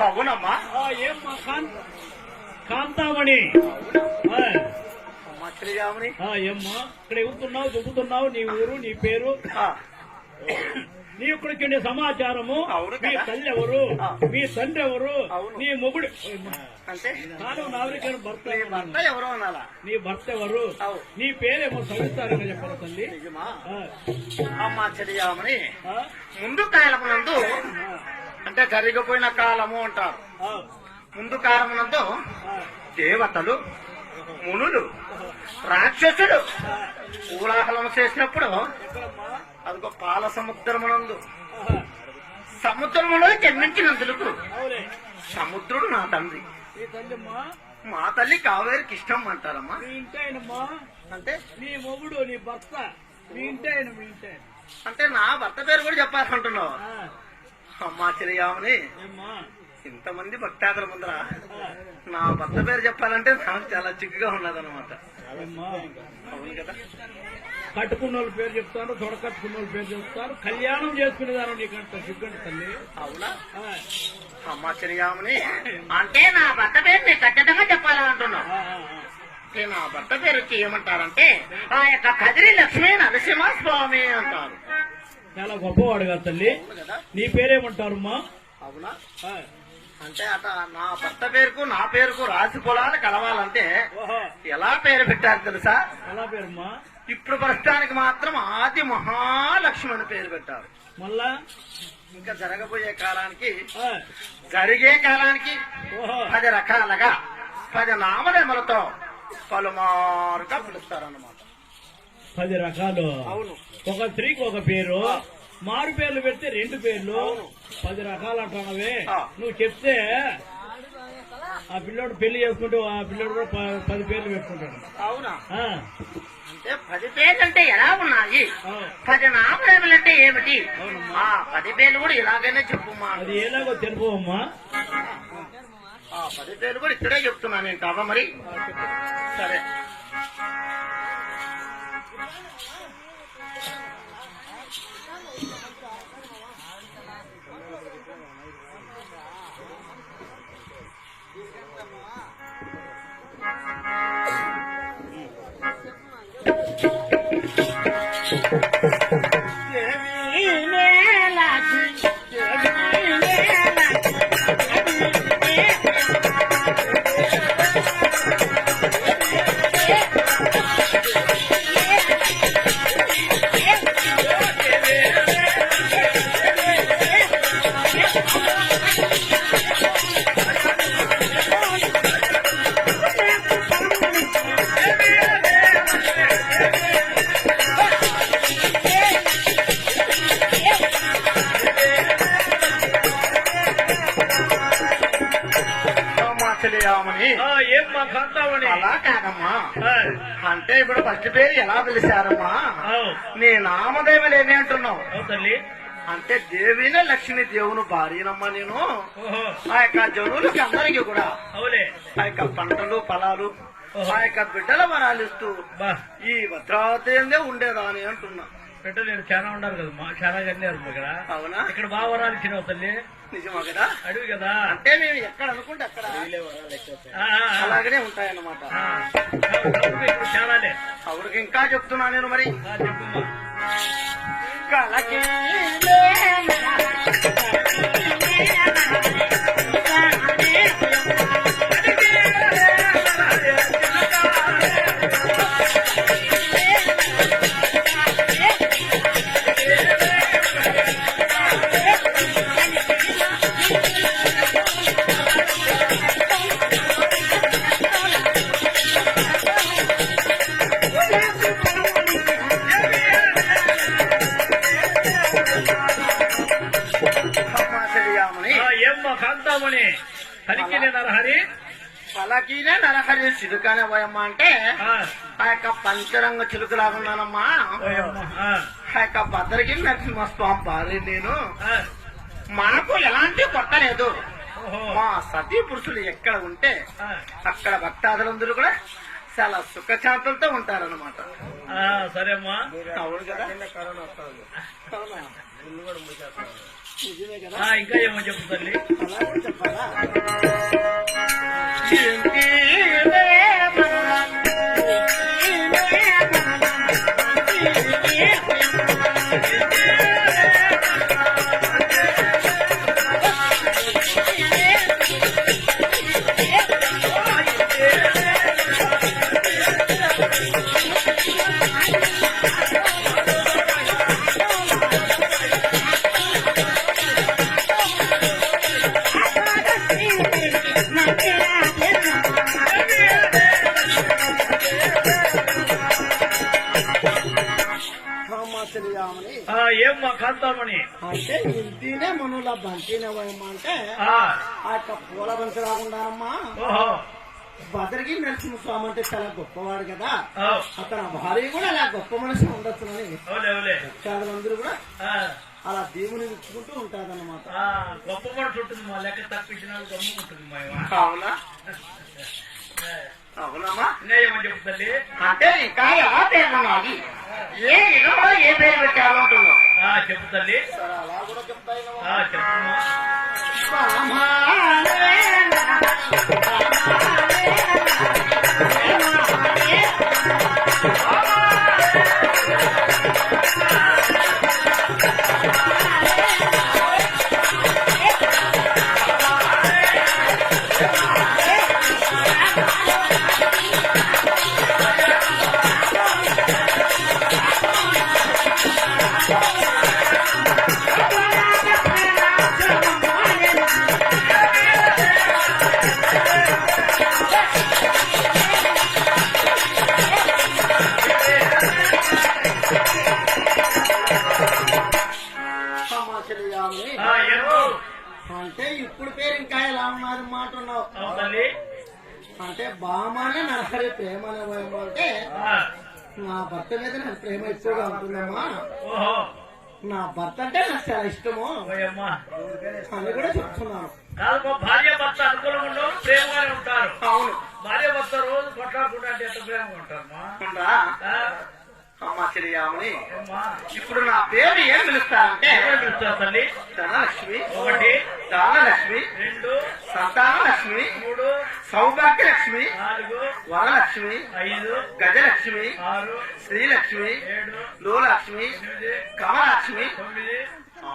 అవునమ్మా. ఏమ్మా కాంతామణి శ్రీరాముని ఏమ్మా ఇక్కడ ఎగుతున్నావు చెబుతున్నావు నీ ఊరు నీ పేరు నీ ఇక్కడికి సమాచారము మీ తల్లి ఎవరు మీ తండ్రి ఎవరు నీ మొగుడు అంటే భర్త ఎవరో అనాలా నీ భర్త ఎవరు నీ పేరేమో సవిస్తారంగా చెప్పారు తల్లి. అమ్మా శ్రీరాముని ముందు కాలమునందు అంటే జరిగిపోయిన కాలము అంటారు. ముందు కాలమునందు దేవతలు మునులు రాక్షసులు ఊలాహలం చేసినప్పుడు అదిగో పాల సముద్రమునందు సముద్రములో జన్మించినందుకు సముద్రుడు నా తండ్రి, మా తల్లి కావేరికి ఇష్టం అంటారమ్మా. అంటే నీ మొగుడు నీ భర్త మీ ఇంటి అంటే నా భర్త పేరు కూడా చెప్పాలంటున్నావు. అమ్మా శ్రీరాముని ఇంతమంది భక్తాదుల ముందర నా భర్త పేరు చెప్పాలంటే నాకు చాలా చిక్కుగా ఉన్నదన్నమాట. అవును కదా. కట్టుకున్న వాళ్ళ పేరు చెప్తాను, తొడకట్టుకున్న వాళ్ళ పేరు చెప్తాను, కళ్యాణం చేసుకునేదాను నీకంట సిగ్గండి తల్లి. అవునా అమ్మా శ్రీరాముని అంటే నా భర్త పేరు నీకు ఖచ్చితంగా చెప్పాలంటున్నావు. నా భర్త పేరు వచ్చి ఏమంటారంటే ఆ యొక్క కదిరి లక్ష్మీ నరసింహస్వామి అంటారు. చాలా గొప్పవాడు కదా తల్లి. నీ పేరేమంటారమ్మా? అవునా అంటే అట నా భర్త పేరుకు నా పేరుకు రాసి పొలాలు కలవాలంటే ఎలా పేరు పెట్టారు తెలుసా? ఎలా పేరమ్మా? ఇప్పుడు ప్రస్తుతానికి మాత్రం ఆది మహాలక్ష్మి అని పేరు పెట్టారు. మళ్ళా ఇంకా జరగబోయే కాలానికి జరిగే కాలానికి 10 రకాలుగా 10 నామదేములతో పలుమారుగా పిలుస్తారన్నమాట. 10 రకాలు. అవును. ఒక స్త్రీకి ఒక పేరు, మారు పేర్లు పెడితే 2 పేర్లు, 10 రకాలు అంటున్నావే. నువ్వు చెప్తే ఆ పిల్లోడు పెళ్లి చేసుకుంటూ ఆ పిల్లోడు కూడా 10 పేర్లు పెట్టుకుంటాడు. అవునా? అంటే 10 పేర్లు అంటే ఎలా ఉన్నాయి, 10 నామదేములు అంటే ఏమిటి? ఆ 10 పేర్లు కూడా ఇలాగైనా చెప్పుమా. అది ఎలాగో తెలుపమ్మా. 10 పేర్లు కూడా ఇక్కడే చెప్తున్నాను నేను కావా మరి. సరే ఏం మా కాంతామణి? అలా కాదమ్మా, ఆ, అంటే ఇప్పుడు ఫస్ట్ పేరు ఎలా పిలిచారమ్మా? అవు, నీ నామదేవులు ఏమి అంటున్నావు? అవు తల్లి. అంటే దేవినే లక్ష్మి దేవుని భార్యనమ్మా నేను. ఓహో, ఆ యొక్క జనులకి అందరికీ కూడా అవులే. ఆ యొక్క పంటలు పొలాలు ఆ యొక్క బిడ్డల వరాలు ఇస్తూ బా, ఈ భద్రావతి ఉండేదాని అంటున్నా. పెట్ట నేను చాలా ఉండాలి కదమ్మా, చాలా కన్నారు ఇక్కడ. అవునా? ఇక్కడ బాగా వరాలు ఇచ్చినావు తల్లి. నిజమా కదా? అడుగు కదా. అంటే మేము ఎక్కడ అనుకుంటే అక్కడ ఆ, ఆ, ఆ. అలాగనే ఉంటాయన్నమాట. ఆ, ఇక్కడ చాలాలే. ఆవిడకి ఇంకా చెప్తున్నా నేను మరి. ఆ, చెప్పమ్మా. కలకి ఏమ్మా కాంతామణి? హరికి నరహరి. పలకీనే నరహరి చిలుకనే పోయమ్మా అంటే ఆ, ఆ యొక్క పంచరంగ చిలుకలాగా ఉన్నానమ్మా. ఓయమ్మా. ఆ, ఆ యొక్క భద్రగిరి నరసింహస్వామి భార్య నేను. ఆ. మనకు ఎలాంటి కొట్టలేదు. ఓహో. మా సతీ పురుషులు ఎక్కడ ఉంటే ఆ, అక్కడ భక్తాదులందరూ కూడా చాలా సుఖశాంతులతో ఉంటారన్నమాట. ఆ, సరే అమ్మా. అవును కదా? అవునా? నిజమే కదా? ఆ, ఇంకా ఏమో చెప్పు తల్లి. అలాగే చెప్పాలా? కామాచలియామని ఆ, ఏమ్మా కాంతామణి? అంటే ఇంటినే మనుల బంటినే పోయమ్మా అంటే ఆ, ఆ యొక్క పూల బంతి రాకుండానమ్మా. ఓహో. భద్రగిరి నరసింహస్వామి అంటే చాలా గొప్పవాడు కదా. ఆ, అతని భార్య కూడా అలా గొప్ప మనిషి ఉండొచ్చునని అవులే అవులే. అందరూ కూడా ఆ, అలా దేవుని ఇచ్చుకుంటూ ఉంటారన్నమాట. ఆ, గొప్ప మనసు ఉంటుంది మా లెక్క తప్పించిన గమ్ముకుంటుంది మా ఇవ. అవునా? అవునమ్మా. ఇంకా ఏమో చెప్పు తల్లి. అంటే ఇంకా ఎలా పేర్కొనాలి, ఏ విధంగా ఏ పేరు పెట్టాలంటున్నావు? ఆ, చెప్పు తల్లి. సరే అలా కూడా చెప్తాయి. ఆ, చెప్పమ్మా. కామాచలియామి ఆ, ఏమో? అంటే ఇప్పుడు పేరు ఇంకా ఎలా ఉన్నారు మాట ఉన్నావు. అవును తల్లి. అంటే బామానే నరహరి ప్రేమ అనేమో అంటే ఆ, నా భర్త మీద నాకు ప్రేమ ఎక్కువగా ఉంటుందమ్మా. ఓహో. నా భర్త అంటే నాకు చాలా ఇష్టము ఓయమ్మా. అని కూడా చెప్తున్నాను. కాదు, మా భార్య భర్త అనుకూలంగా ఉండవు, ప్రేమగానే ఉంటారు. అవును. భార్య భర్త రోజు కొట్లాడుకుంటా అంటే ఎంత ప్రేమగా ఉంటారమ్మా. ఉందా? ఆ, అమ్మా చెలియామని ఏమ్మా? ఇప్పుడు నా పేరు ఏం పిలుస్తారంటే ఎవరు పిలుస్తారు తల్లి? ధనలక్ష్మి, 1 దానలక్ష్మి, 2 సంతానలక్ష్మి, 3 సౌభాగ్యలక్ష్మి, 4 వరలక్ష్మి, 5 గజలక్ష్మి, 6 శ్రీలక్ష్మి, 7 లోలక్ష్మి, 8 కమలక్ష్మి, 9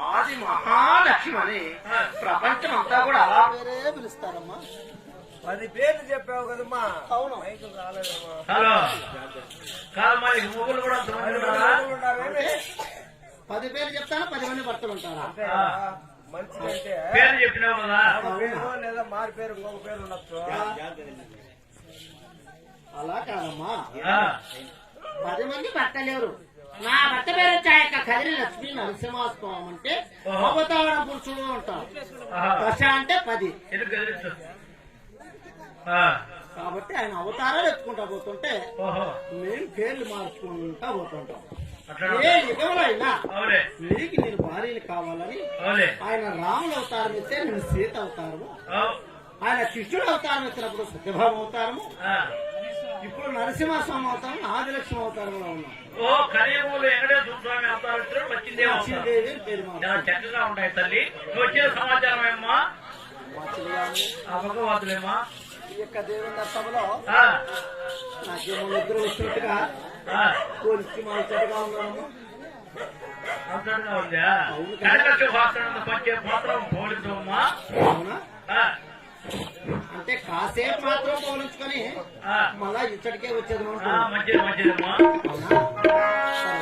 ఆది మహాలక్ష్మి అని ప్రపంచం అంతా కూడా అలా పేరే పిలుస్తారమ్మా. 10 పేర్లు చెప్పావు కదమ్మా. అవును. మైకులు రాలేదమ్మా. హలో కాదు మరి మొగులు కూడా అంతమంది ఉన్నారా? ఉన్నావేమి? 10 పేర్లు చెప్తాను, 10 మంది భర్తలు ఉంటారా? అంతే ఆ. కదా. మంచిదంటే పేరు చెప్పినావు కదా. ఒక పేరు లేదా మారి పేరు ఇంకొక పేరు ఉండొచ్చు. అలా కాదమ్మా, ఆ, 10 మంది భర్తలేరు. నా భర్త పేరు వచ్చి ఆ యొక్క కదిరి లక్ష్మి నరసింహాస్వామి అంటే ఓహో. అవతారం పురుషుడు అంటారు. ఆహా. దశ అంటే 10. ఎందుకు కదిలించు? ఆ, కాబట్టి ఆయన అవతారాలు ఎత్తుకుంటా పోతుంటే ఓహో మేము పేర్లు మార్చుకుంటా పోతుంటాం. అట్లా ఏ యుగంలో అయినా అవులే నీకు నేను భార్యని కావాలని అవులే ఆయన రాముడు అవతారం ఇస్తే నేను సీత అవతారము, అవు. ఆయన కృష్ణుడు అవతారం ఇచ్చినప్పుడు సత్యభామ అవతారము, ఆ. ఇప్పుడు నరసింహస్వామి అవతారం, ఆదిలక్ష్మి అవతారంలో ఉన్నాం. ఓ కలియుగంలో వెంకటేశ్వర స్వామి అవతారం వచ్చిందే అవతారం. లక్ష్మీదేవి అని పేరు చాలా మార్చాం. చక్కగా ఉంటాయి తల్లి. నువ్వు వచ్చిన సమాచారం ఏమ్మా? మా చెల్లిగారు ఆ భగవతులేమ్మా. ఈ యొక్క దేవుని దర్శనంలో ఆ, నాకేమో నిద్ర వచ్చినట్టుగా ఆ, కోరిక మార్చట్టుగా ఉన్నాము. అంతగా ఉందా? అవును కదా. కనక శుభాసనం పంచే పాత్రం పోలిద్దామా? అవునా? ఆ, అంటే కాసేపు మాత్రం పోలించుకొని ఆ, మళ్ళా ఇచ్చటికే వచ్చేది ఆ, ఉంటుంది. మంచిది మంచిదమ్మా. అవునా? సరే.